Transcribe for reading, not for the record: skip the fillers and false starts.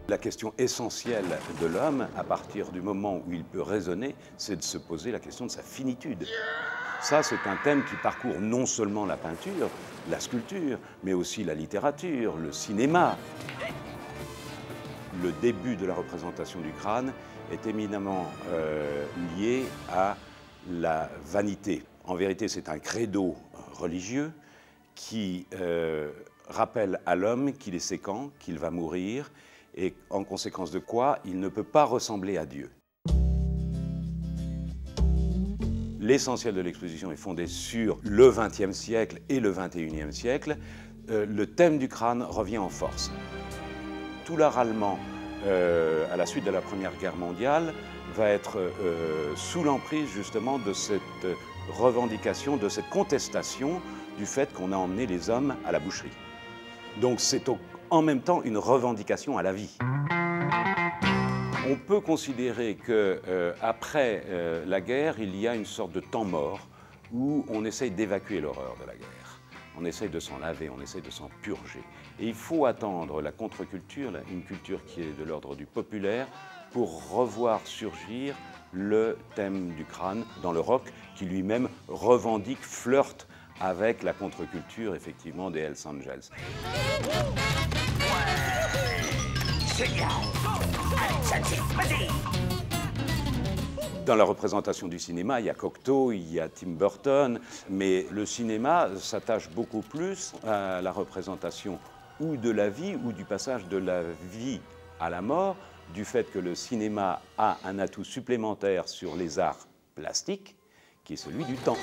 La question essentielle de l'homme, à partir du moment où il peut raisonner, c'est de se poser la question de sa finitude. Ça, c'est un thème qui parcourt non seulement la peinture, la sculpture, mais aussi la littérature, le cinéma. Le début de la représentation du crâne est éminemment lié à la vanité. En vérité, c'est un credo religieux qui rappelle à l'homme qu'il est séquent, qu'il va mourir, et en conséquence de quoi il ne peut pas ressembler à Dieu. L'essentiel de l'exposition est fondé sur le XXe siècle et le XXIe siècle. Le thème du crâne revient en force. Tout l'art allemand, à la suite de la Première Guerre mondiale, va être sous l'emprise justement de cette revendication, de cette contestation du fait qu'on a emmené les hommes à la boucherie. Donc c'est en même temps une revendication à la vie. On peut considérer qu'après la guerre, il y a une sorte de temps mort où on essaye d'évacuer l'horreur de la guerre. On essaye de s'en laver, on essaye de s'en purger. Et il faut attendre la contre-culture, une culture qui est de l'ordre du populaire, pour revoir surgir le thème du crâne dans le rock, qui lui-même revendique, flirte avec la contre-culture, effectivement, des Hells Angels. Dans la représentation du cinéma, il y a Cocteau, il y a Tim Burton, mais le cinéma s'attache beaucoup plus à la représentation ou de la vie ou du passage de la vie à la mort, du fait que le cinéma a un atout supplémentaire sur les arts plastiques, qui est celui du temps.